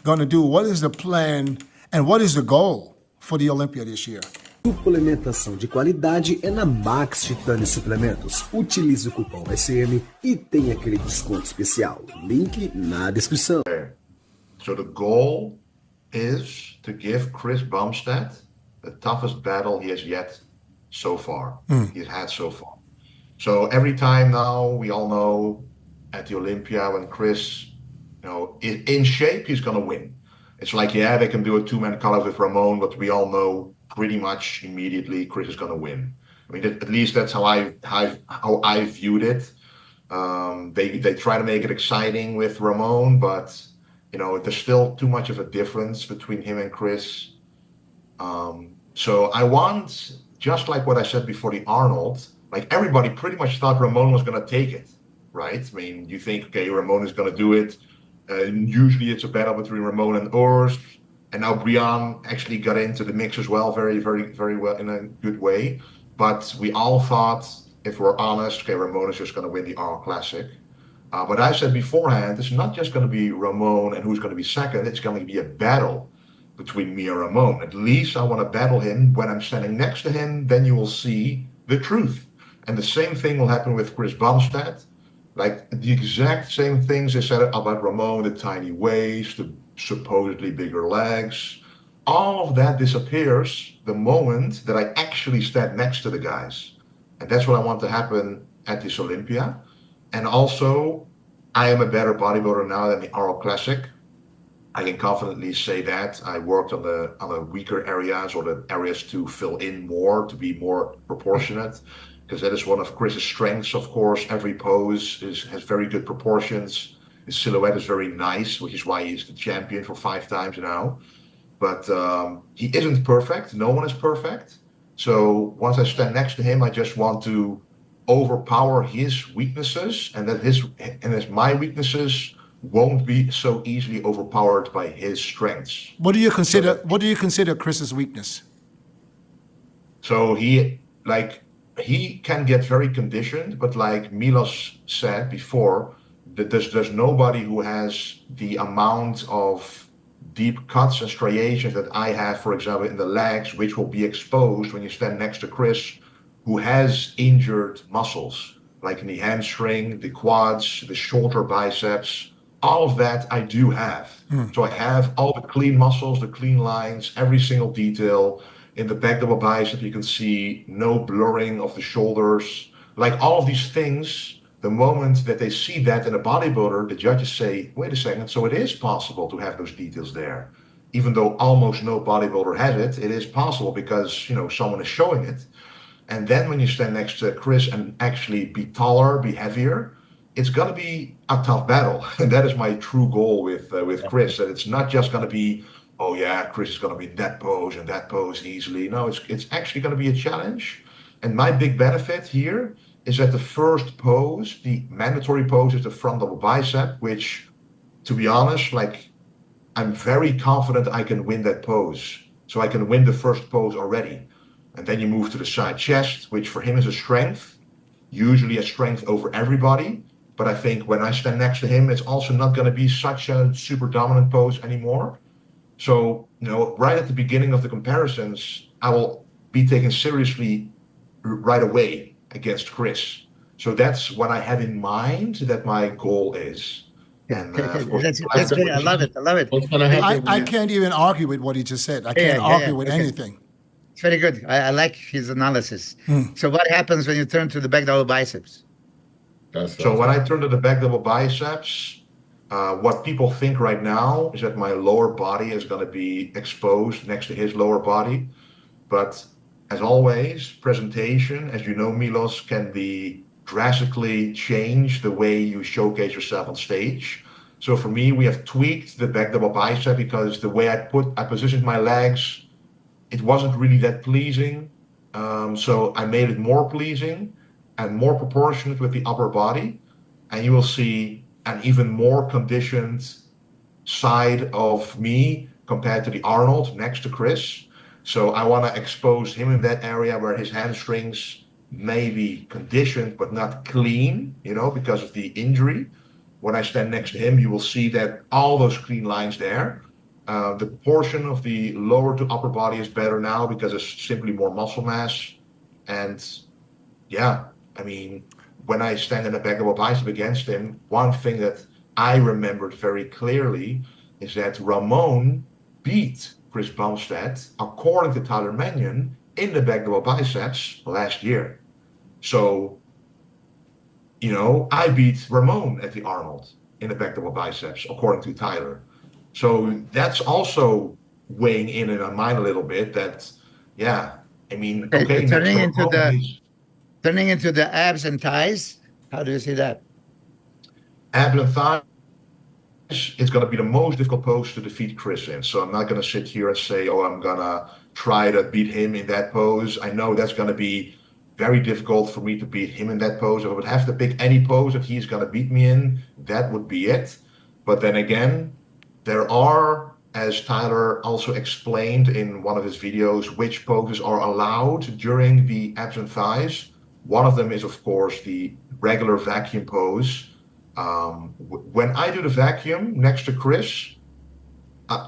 going to do? What is the plan and what is the goal for the Olympia this year? Suplementação de qualidade é na Max Titânio Suplementos. Utilize o cupom SM e tenha aquele desconto especial. Link na descrição. So the goal is to give Chris Bumstead the toughest battle he has yet so far. He's had so far. So every time now, we all know at the Olympia when Chris, is in shape, he's going to win. It's like, yeah, they can do a two-man collar with Ramon, but we all know pretty much immediately Chris is going to win. I mean, at least that's how I viewed it. They try to make it exciting with Ramon, but there's still too much of a difference between him and Chris. So I want, just like what I said before the Arnold, like everybody pretty much thought Ramon was going to take it, right? I mean, you think, okay, Ramon is going to do it. Usually it's a battle between Ramon and Urs. And now Brian actually got into the mix as well, very, very, very well, in a good way. But we all thought, if we're honest, okay, Ramon is just going to win the Arnold Classic. But I said beforehand, it's not just going to be Ramon and who's going to be second. It's going to be a battle between me and Ramon. At least I want to battle him. When I'm standing next to him, then you will see the truth. And the same thing will happen with Chris Bumstead. Like the exact same things they said about Ramon, the tiny waist, the supposedly bigger legs. All of that disappears the moment that I actually stand next to the guys. And that's what I want to happen at this Olympia. And also, I am a better bodybuilder now than the Arnold Classic. I can confidently say that. I worked on the weaker areas or the areas to fill in more, to be more proportionate. Because that is one of Chris's strengths, of course. Every pose has very good proportions. His silhouette is very nice, which is why he's the champion for 5 times now. But he isn't perfect. No one is perfect. So once I stand next to him, I just want to overpower his weaknesses, and that my weaknesses won't be so easily overpowered by his strengths. What do you consider Chris's weakness? So he can get very conditioned, but like Milos said before, that there's nobody who has the amount of deep cuts and striations that I have, for example, in the legs, which will be exposed when you stand next to Chris, who has injured muscles, like in the hamstring, the quads, the shoulder biceps. All of that I do have. So I have all the clean muscles, the clean lines, every single detail. In the back double bicep, you can see no blurring of the shoulders. Like all of these things, the moment that they see that in a bodybuilder, the judges say, wait a second, so it is possible to have those details there. Even though almost no bodybuilder has it, it is possible because, someone is showing it. And then when you stand next to Chris and actually be taller, be heavier, it's going to be a tough battle. And that is my true goal with Chris, that it's not just going to be, oh yeah, Chris is going to be in that pose and that pose easily. No, it's actually going to be a challenge. And my big benefit here is that the first pose, the mandatory pose, is the front double bicep, which, to be honest, I'm very confident I can win that pose. So I can win the first pose already. And then you move to the side chest, which for him is a strength, usually a strength over everybody. But I think when I stand next to him, it's also not going to be such a super dominant pose anymore. So, right at the beginning of the comparisons, I will be taken seriously right away against Chris. So that's what I have in mind that my goal is. And that's good. I love it. What's going to happen? I can't even argue with what he just said. I can't argue with anything. It's very good. I like his analysis. So what happens when you turn to the back double biceps? So when I turn to the back double biceps, what people think right now is that my lower body is going to be exposed next to his lower body. But as always, presentation, as you know, Milos, can be drastically changed the way you showcase yourself on stage. So for me, we have tweaked the back double bicep because the way I positioned my legs, it wasn't really that pleasing. So I made it more pleasing and more proportionate with the upper body. And you will see an even more conditioned side of me compared to the Arnold next to Chris. So I want to expose him in that area where his hamstrings may be conditioned but not clean, because of the injury. When I stand next to him, you will see that all those clean lines there. The portion of the lower to upper body is better now because it's simply more muscle mass. And yeah, I mean, when I stand in a back double bicep against him, one thing that I remembered very clearly is that Ramon beat Chris Bumstead, according to Tyler Mannion, in the back double biceps last year. So, you know, I beat Ramon at the Arnold in the back double biceps, according to Tyler. So that's also weighing in my mind a little bit that, yeah, I mean, okay, turning next to into Ramon, turning into the abs and thighs. How do you see that? abs and thighs, it's going to be the most difficult pose to defeat Chris in. So I'm not going to sit here and say, oh, I'm going to try to beat him in that pose. I know that's going to be very difficult for me to beat him in that pose. If I would have to pick any pose that he's going to beat me in, that would be it. But then again, there are, as Tyler also explained in one of his videos, which poses are allowed during the abs and thighs. One of them is, of course, the regular vacuum pose. When I do the vacuum next to Chris,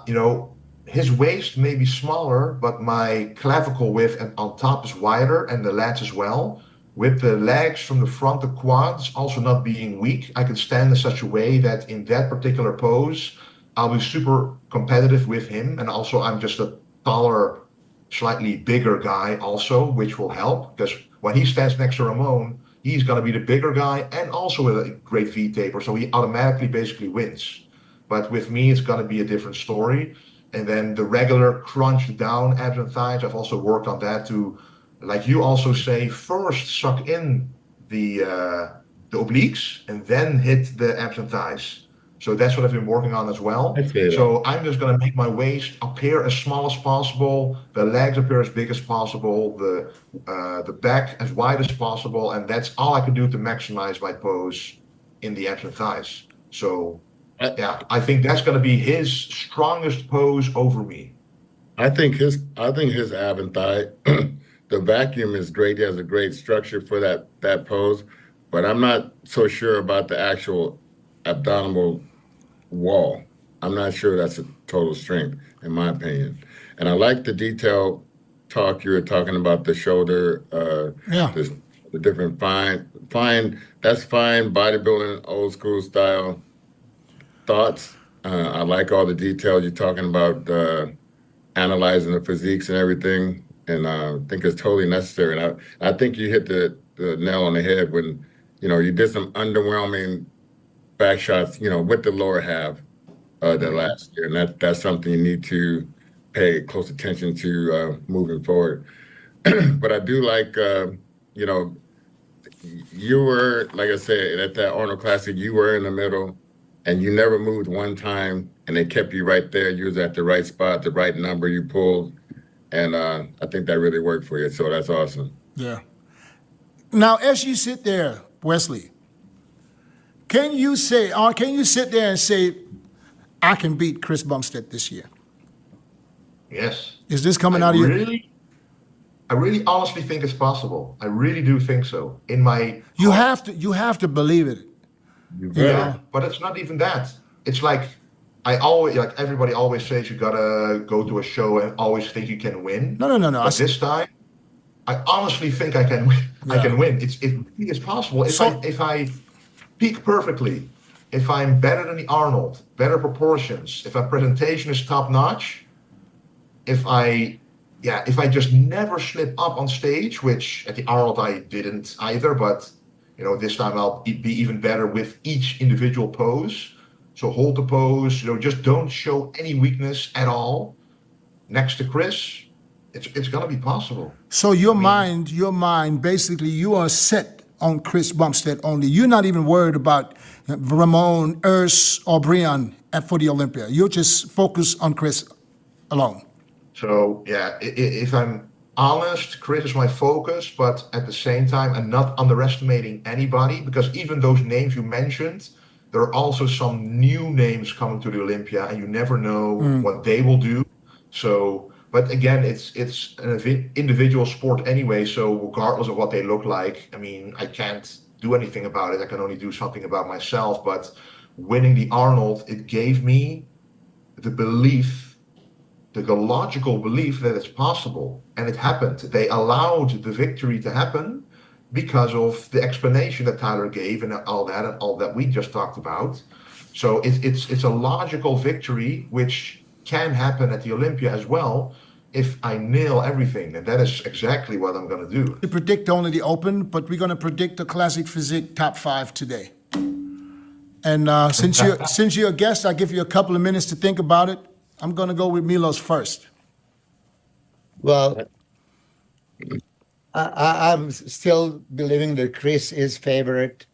you know, his waist may be smaller, but my clavicle width on top is wider and the lats as well. With the legs from the front, the quads also not being weak, I can stand in such a way that in that particular pose, I'll be super competitive with him. And also I'm just a taller, slightly bigger guy also, which will help because when he stands next to Ramon, he's going to be the bigger guy and also with a great V taper. So he automatically basically wins. But with me, it's going to be a different story. And then the regular crunch down abs and thighs, I've also worked on that to, like you also say, first suck in the obliques and then hit the abs and thighs. So that's what I've been working on as well. So I'm just going to make my waist appear as small as possible, the legs appear as big as possible, the back as wide as possible, and that's all I can do to maximize my pose in the abs and thighs. So yeah, I think that's going to be his strongest pose over me. I think his ab and thigh, the vacuum is great. He has a great structure for that pose, but I'm not so sure about the actual abdominal wall. I'm not sure that's a total strength, in my opinion. And I like the detailed talk you were talking about the shoulder, the different that's fine bodybuilding, old school style thoughts. I like all the details you're talking about, analyzing the physiques and everything, and I think it's totally necessary. And I think you hit the nail on the head when, you know, you did some underwhelming back shots, you know, with the lower half the last year, and that's something you need to pay close attention to moving forward. But I do like, you know, you were, like I said, at that Arnold Classic, you were in the middle, and you never moved one time, and they kept you right there. You was at the right spot, the right number you pulled, and I think that really worked for you. So that's awesome. Yeah. Now, as you sit there, Wesley, can you sit there and say, I can beat Chris Bumstead this year? Yes. Is this coming out of you? I really honestly think it's possible. I really do think so. You have to believe it. Yeah, but it's not even that. It's like everybody always says you gotta go to a show and always think you can win. No. But this time, I honestly think I can win. Yeah. I can win. It really is possible if I peak perfectly, if I'm better than the Arnold, better proportions, if my presentation is top notch, if I just never slip up on stage, which at the Arnold I didn't either, but you know, this time I'll be even better with each individual pose. So hold the pose, you know, just don't show any weakness at all. Next to Chris, it's gonna be possible. So your mind, basically you are set on Chris Bumstead only. You're not even worried about Ramon, Urs, or Brian for the Olympia. You're just focused on Chris alone. So yeah, if I'm honest, Chris is my focus, but at the same time, I'm not underestimating anybody, because even those names you mentioned, there are also some new names coming to the Olympia, and you never know what they will do. So, but again, it's an individual sport anyway. So regardless of what they look like, I mean, I can't do anything about it. I can only do something about myself. But winning the Arnold, it gave me the belief the logical belief that it's possible, and it happened. They allowed the victory to happen because of the explanation that Tyler gave and all that we just talked about. So it's a logical victory which can happen at the Olympia as well if I nail everything, and that is exactly what I'm going to do. We predict only the Open, but we're going to predict the Classic Physique top 5 today. And since you're a guest, I'll give you a couple of minutes to think about it. I'm going to go with Milos first. Well, I'm still believing that Chris is favorite.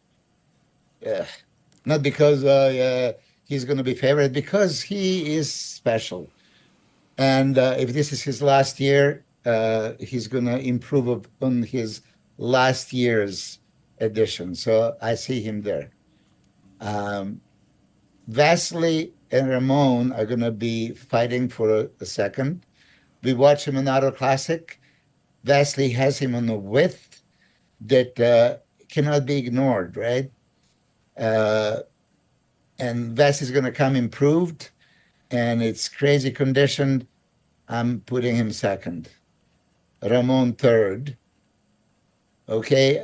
Not because he's going to be favorite, because he is special. And if this is his last year, he's going to improve on his last year's edition. So I see him there. Wesley and Ramon are going to be fighting for a second. We watch him in Arnold Classic. Wesley has him on a width that cannot be ignored, right? And Wesley's going to come improved, and it's crazy conditioned. I'm putting him second. Ramon third. Okay,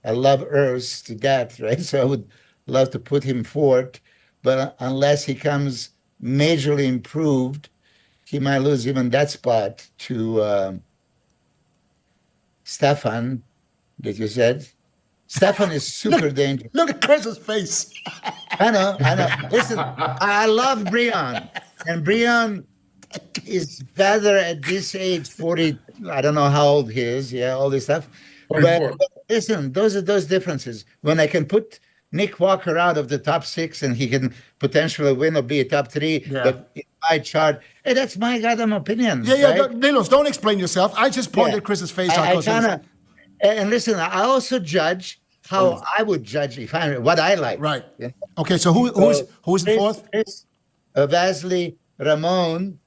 I love Urs to death, right? So I would love to put him fourth, but unless he comes majorly improved, he might lose even that spot to Stefan, that you said. Stefan is super dangerous. Look at Chris's face. I know. Listen, I love Brian, and Brian is better at this age, 40. I don't know how old he is. Yeah, all this stuff. But listen, those are those differences. When I can put Nick Walker out of the top 6 and he can potentially win or be a top 3, but in my chart, hey, that's my goddamn opinion. Right? Milos, don't explain yourself. I just pointed Chris's face out. And listen, I also judge how I would judge what I like. Right. Yeah. Okay, so who's the fourth? Wesley, Ramon,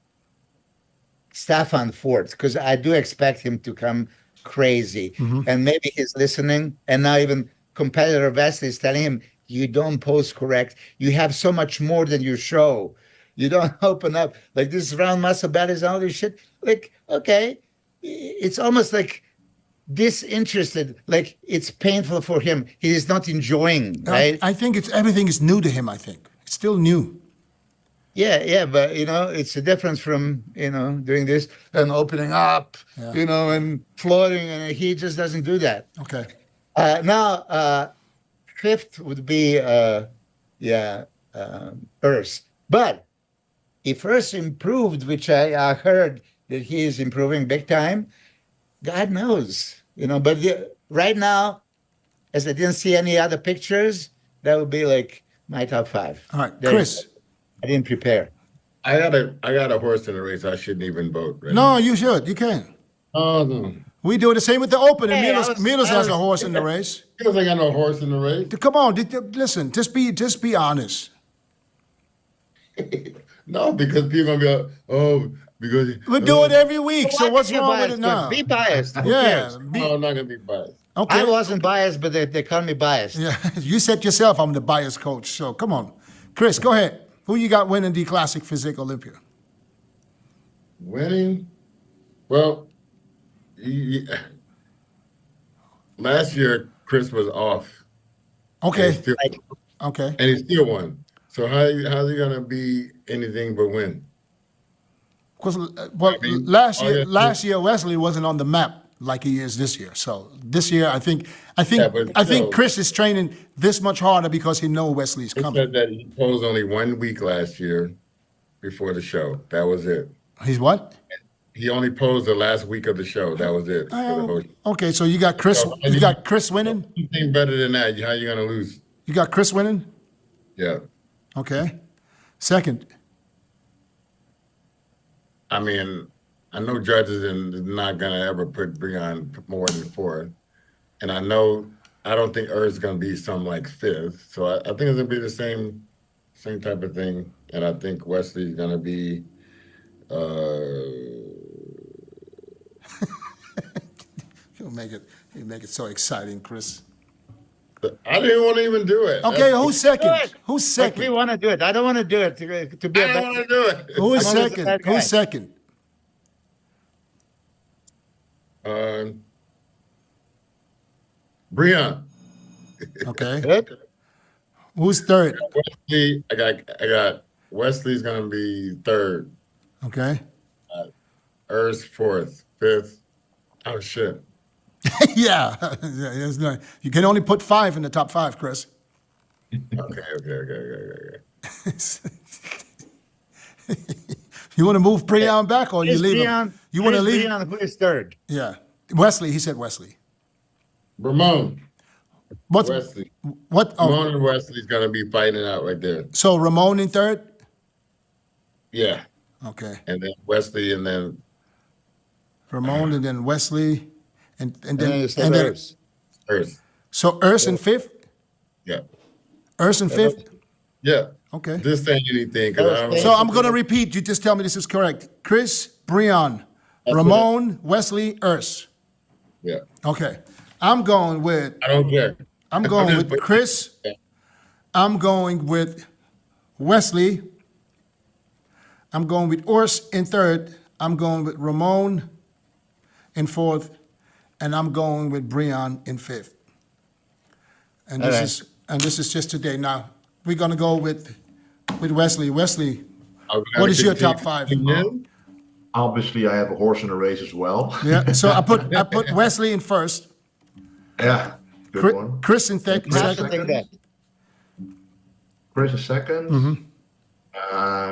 Stefan fourth, because I do expect him to come crazy. And maybe he's listening, and now even competitor Wesley is telling him, you don't pose correct. You have so much more than you show. You don't open up. Like this round muscle bellies and all this shit. Like, okay, it's almost like disinterested, like it's painful for him. He is not enjoying, right? I think everything is new to him, I think. It's still new. Yeah, but it's a difference from, doing this and opening up, and floating, and he just doesn't do that. Okay. Now, fifth would be, Urs. But if Urs improved, which I heard that he is improving big time, God knows, but right now, as I didn't see any other pictures, that would be like my top 5. All right, Chris. I didn't prepare. I got a horse in the race. I shouldn't even vote. Right No, now. You should. You can. Oh, no. We do the same with the Open, and Hey, Milos has a horse in the race. He doesn't got no horse in the race. Come on, listen. Just be honest. No, because people gonna be like, because We do it every week. So what's Why wrong is with he it now? Be biased. Who Yeah. cares? No, I'm not gonna be biased. Okay. I wasn't biased, but they call me biased. Yeah. You said yourself I'm the bias coach. So come on, Chris. Go ahead. Who you got winning the Classic Physique Olympia? Winning? Well, last year Chris was off. Okay. And he still, Okay. and he still won. So how's he gonna be anything but win? Because I mean, last year Wesley wasn't on the map like he is this year. So this year I think still, Chris is training this much harder because he knows Wesley's He coming. said that he posed only 1 week last year before the show. That was it. He's what? He only posed the last week of the show. That was it. For the whole show. Okay, so you got Chris. So, You got Chris winning. Anything better than that? How you gonna lose? You got Chris winning. Yeah. Okay. Second. I mean, I know judges are not gonna ever put Brian more than 4, and I don't think Urs going to be something like 5th. So I think it's gonna be the same type of thing, and I think Wesley's gonna be. You make it so exciting, Chris. I didn't want to even do it. Okay, who's second? Do it. Who's Like we second? want to do it. I don't want to do it to be I don't want to do it. Who is I'm always second? a bad guy. Who's second? Brian. Okay. Good. Who's third? Wesley, I got Wesley's gonna be third. Okay. Urs fourth, fifth. Oh shit. Yeah. There's no, you can only put 5 in the top 5, Chris. Okay. You want to move Brian back or you Is leave Brian, him? You want to leave? Brian, who is third? Yeah. Wesley, he said Wesley. Ramon. What's, Wesley. what? Oh, Ramon and Wesley's gonna be fighting it out right there. so Ramon in third? Yeah. Okay. And then Wesley and then Ramon and then Wesley and And then you then, said and then Urs. Urs. so Urs in 5th? Yeah. Urs in 5th? Yeah. Okay. This ain't anything because I don't So I'm going to repeat. You just tell me this is correct. Chris, Brian, Ramon, Wesley, Urs. Yeah. Okay. I'm going with I don't care. I'm going just- with Chris. I'm going with Wesley. I'm going with Urs in third. I'm going with Ramon in fourth. And I'm going with Brian in fifth. And All this is just today. Now we're gonna go with Wesley. Wesley, I'm gonna what is your continue- top 5? Obviously, I have a horse in the race as well. Yeah. So I put Wesley in first. Yeah, good one. Chris in You have to second. think that. Chris is 2nd.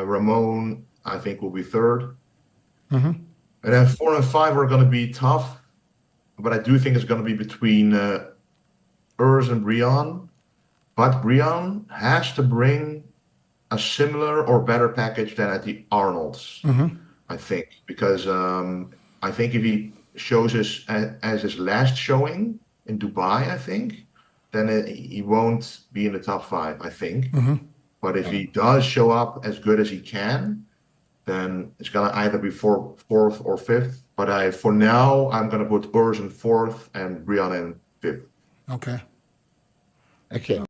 Ramon, I think, will be 3rd. And then 4 and 5 are going to be tough, but I do think it's going to be between Urs and Brian. But Brian has to bring a similar or better package than at the Arnolds, I think, because I think if he shows us as his last showing in Dubai, I think, then he won't be in the top 5, I think. But if he does show up as good as he can, then it's gonna either be 4th or 5th. But for now, I'm gonna put Urs in 4th and Brian in 5th. Okay. Okay.